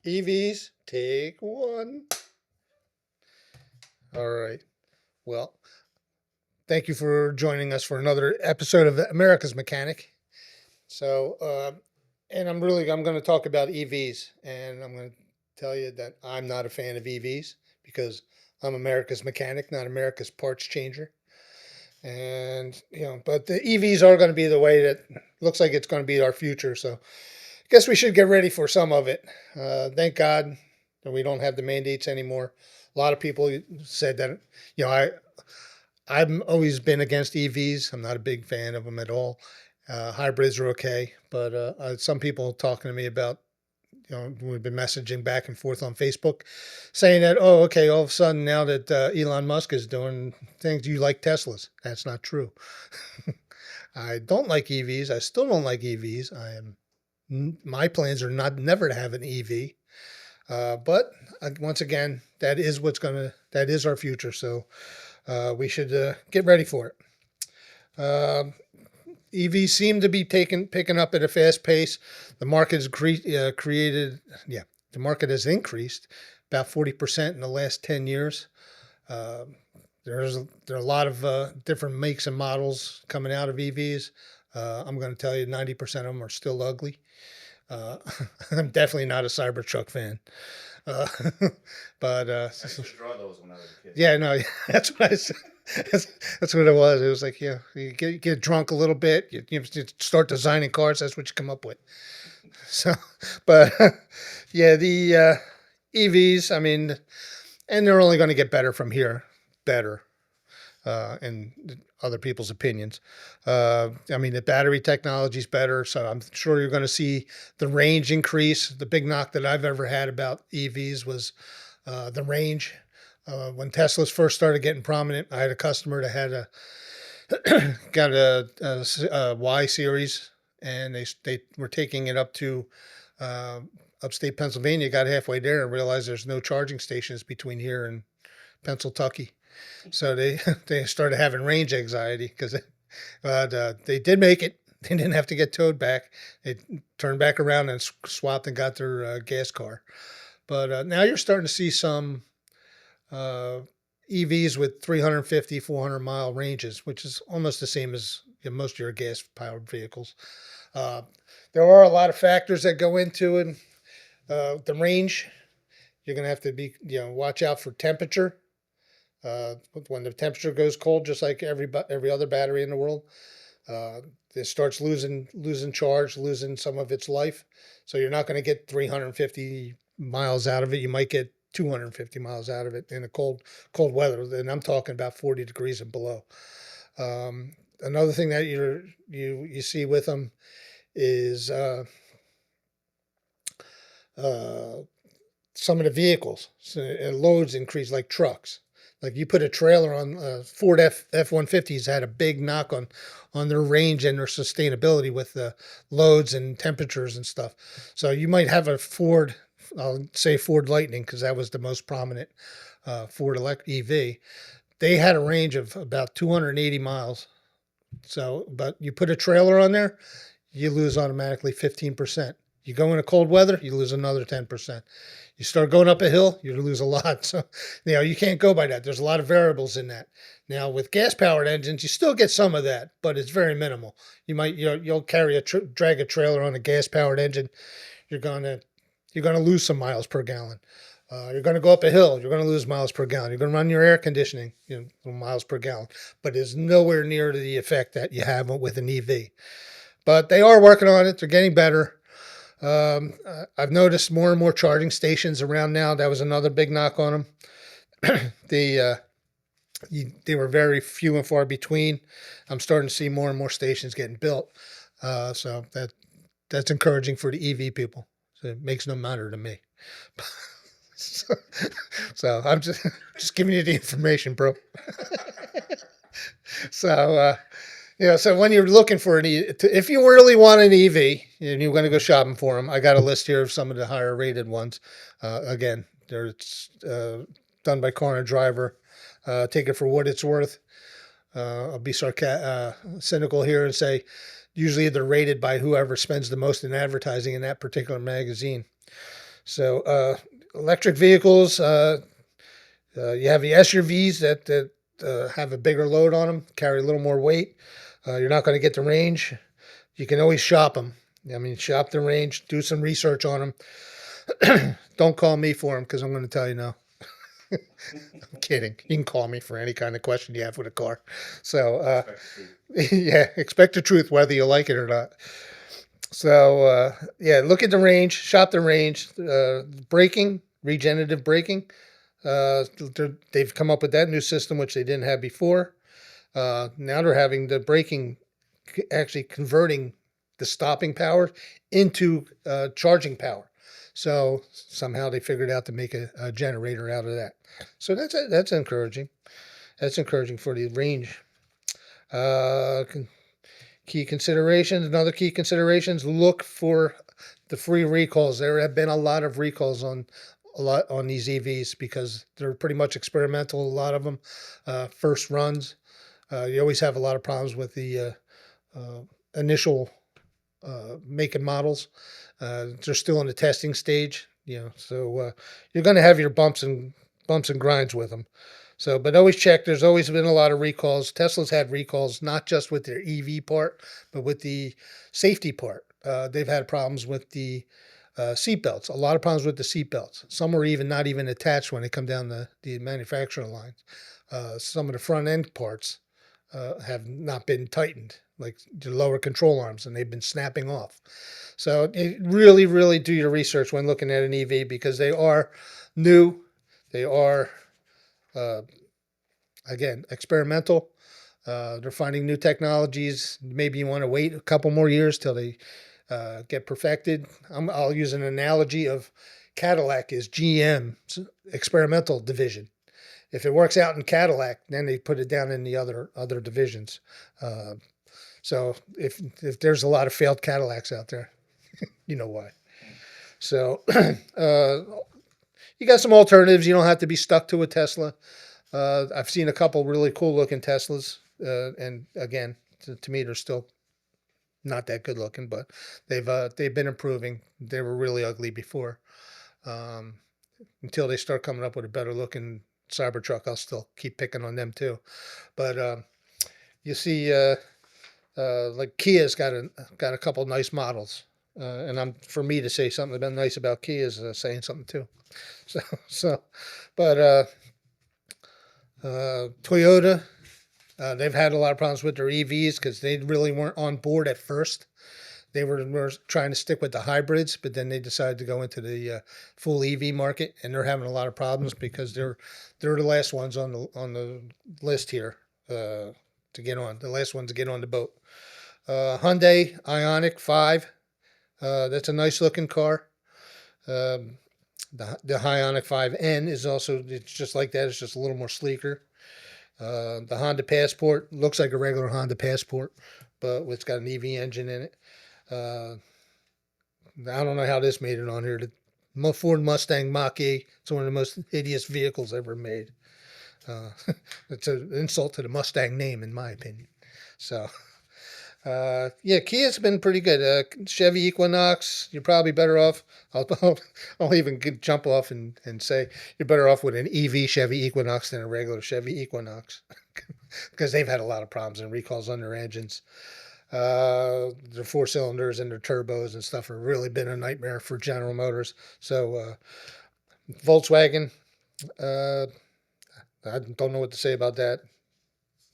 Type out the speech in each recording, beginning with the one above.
EVs, take one. All right. Well, thank you for joining us for another episode of America's Mechanic. So, and I'm going to talk about EVs, and I'm going to tell you that I'm not a fan of EVs because I'm America's mechanic, not America's parts changer. And but the EVs are going to be the way that looks like it's going to be our future. So, I guess we should get ready for some of it. Thank God that we don't have the mandates anymore. A lot of people said that you know I I've always been against EVs. I'm not a big fan of them at all. Hybrids are okay, but some people talking to me about, we've been messaging back and forth on Facebook saying that, oh, okay, all of a sudden now that Elon Musk is doing things, you like Teslas. That's not true. I don't like EVs. I still don't like EVs. My plans are not never to have an EV. But once again, that is our future. So we should get ready for it. EVs seem to be picking up at a fast pace. The market has the market has increased about 40% in the last 10 years. Uh, there are a lot of different makes and models coming out of EVs. I'm going to tell you, 90% of them are still ugly. Uh, I'm definitely not a Cybertruck fan. Uh, but I used to draw those when I was a kid. yeah, no, that's what I said. That's what it was. It was like, yeah, you get drunk a little bit, you start designing cars. That's what you come up with. So, but yeah, the EVs. I mean, and they're only going to get better from here. Better, in other people's opinions. I mean, the battery technology is better, so I'm sure you're going to see the range increase. The big knock that I've ever had about EVs was the range. When Teslas first started getting prominent, I had a customer that had got a Y series, and they were taking it up to uh, upstate Pennsylvania. Got halfway there and realized there's no charging stations between here and Pennsylvania. So they they started having range anxiety because, but they did make it. They didn't have to get towed back. They turned back around and swapped and got their gas car. But now you're starting to see some uh, EVs with 350, 400-mile ranges, which is almost the same as most of your gas powered vehicles. Uh, there are a lot of factors that go into it. The range, you're going to have to be, watch out for temperature. When the temperature goes cold, just like every other battery in the world, uh, it starts losing charge, losing some of its life. So you're not going to get 350 miles out of it. You might get 250 miles out of it in a cold weather. And I'm talking about 40 degrees and below. Another thing that you see with them is uh, some of the vehicles. So, loads increase like trucks. Like you put a trailer on Ford F-150s had a big knock on their range and their sustainability with the loads and temperatures and stuff. So you might have a Ford, I'll say Ford Lightning because that was the most prominent Ford EV. They had a range of about 280 miles. So, but you put a trailer on there, you lose automatically 15%. You go into cold weather, you lose another 10%. You start going up a hill, you lose a lot. So, you can't go by that. There's a lot of variables in that. Now, with gas powered engines, you still get some of that, but it's very minimal. You might, you'll carry drag a trailer on a gas powered engine. You're gonna, you're gonna lose some miles per gallon. You're going to go up a hill. You're going to lose miles per gallon. You're going to run your air conditioning, miles per gallon. But it's nowhere near to the effect that you have with an EV. But they are working on it. They're getting better. I've noticed more and more charging stations around now. That was another big knock on them. They were very few and far between. I'm starting to see more and more stations getting built. So that's encouraging for the EV people. So it makes no matter to me. so, so I'm just giving you the information, bro. So so when you're looking for if you really want an EV and you're going to go shopping for them, I got a list here of some of the higher rated ones. Again, they're done by Car and Driver. Take it for what it's worth. I'll be cynical here and say usually they're rated by whoever spends the most in advertising in that particular magazine. So electric vehicles, you have the SUVs that have a bigger load on them, carry a little more weight. You're not going to get the range. You can always shop them. I mean, shop the range, do some research on them. Don't call me for them because I'm going to tell you no. I'm kidding. You can call me for any kind of question you have with a car. So, yeah, expect the truth whether you like it or not. So, yeah, look at the range, shop the range, braking, regenerative braking. They've come up with that new system, which they didn't have before. Now they're having the braking actually converting the stopping power into charging power. So somehow they figured out to make a generator out of that. So that's encouraging. That's encouraging for the range. Uh, Key considerations. Another key considerations. Look for the free recalls. There have been a lot of recalls on these EVs because they're pretty much experimental. A lot of them first runs. You always have a lot of problems with the initial make and models. They're still in the testing stage, so you're going to have your bumps and grinds with them. So, but always check. There's always been a lot of recalls. Tesla's had recalls not just with their EV part, but with the safety part. They've had problems with the seat belts. A lot of problems with the seat belts. Some are even not even attached when they come down the manufacturer lines. Some of the front end parts have not been tightened, like the lower control arms, and they've been snapping off. So really, really do your research when looking at an EV because they are new. They are, again, experimental. They're finding new technologies. Maybe you want to wait a couple more years till they get perfected. I'll use an analogy of Cadillac is GM's experimental division. If it works out in Cadillac, then they put it down in the other divisions. So if there's a lot of failed Cadillacs out there, you know why. So you got some alternatives. You don't have to be stuck to a Tesla. I've seen a couple really cool looking Teslas, and again, to me, they're still not that good looking, but they've been improving. They were really ugly before. Until they start coming up with a better looking Cybertruck, I'll still keep picking on them too. But you see, like Kia's got a couple nice models, and for me to say something about nice about Kia is saying something too. But Toyota, they've had a lot of problems with their EVs because they really weren't on board at first. They were trying to stick with the hybrids, but then they decided to go into the full EV market, and they're having a lot of problems because they're the last ones on the list here to get on. The last ones to get on the boat. Hyundai Ioniq 5. That's a nice looking car. The Ioniq 5N is also, it's just like that. It's just a little more sleeker. The Honda Passport looks like a regular Honda Passport, but it's got an EV engine in it. I don't know how this made it on here. The Ford Mustang Mach-E. It's one of the most hideous vehicles ever made. It's an insult to the Mustang name, in my opinion. So, yeah, Kia's been pretty good. Chevy Equinox, you're probably better off. I'll even jump off and say you're better off with an EV Chevy Equinox than a regular Chevy Equinox because they've had a lot of problems and recalls on their engines. Their four cylinders and their turbos and stuff have really been a nightmare for General Motors. So, Volkswagen, I don't know what to say about that.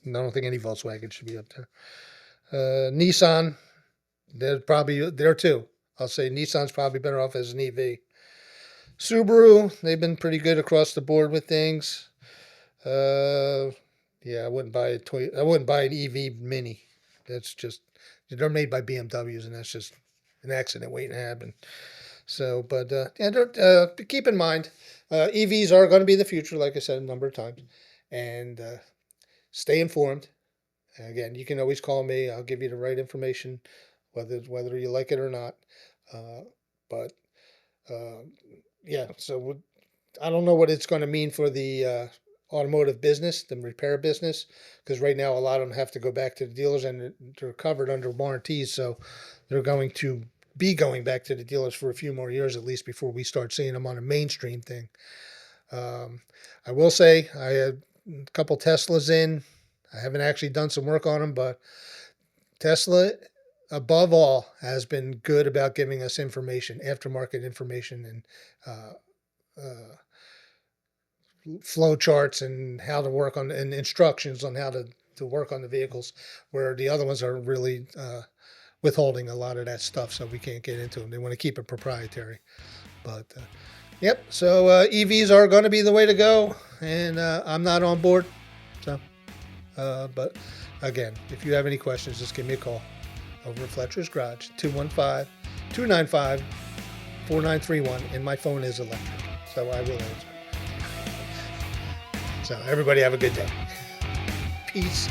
I don't think any Volkswagen should be up there. Nissan, they're probably there too. I'll say Nissan's probably better off as an EV. Subaru, they've been pretty good across the board with things. Yeah, I wouldn't buy an EV Mini. That's just, they're made by BMWs, and that's just an accident waiting to happen. So, but yeah, keep in mind, EVs are going to be the future, like I said a number of times, and stay informed. Again, you can always call me. I'll give you the right information, whether you like it or not. But yeah, so I don't know what it's going to mean for the automotive business, the repair business, because right now a lot of them have to go back to the dealers and they're covered under warranties, so they're going to be going back to the dealers for a few more years at least before we start seeing them on a mainstream thing. I will say I had a couple Teslas in. I haven't actually done some work on them, but Tesla, above all, has been good about giving us information, aftermarket information, and flow charts and how to work on and instructions on how to work on the vehicles, where the other ones are really withholding a lot of that stuff, so we can't get into them. They want to keep it proprietary. But yep, so EVs are going to be the way to go, and I'm not on board. So, but again, if you have any questions, just give me a call over at Fletcher's Garage, 215-295-4931, and my phone is electric, so I will answer. So everybody have a good day. Peace.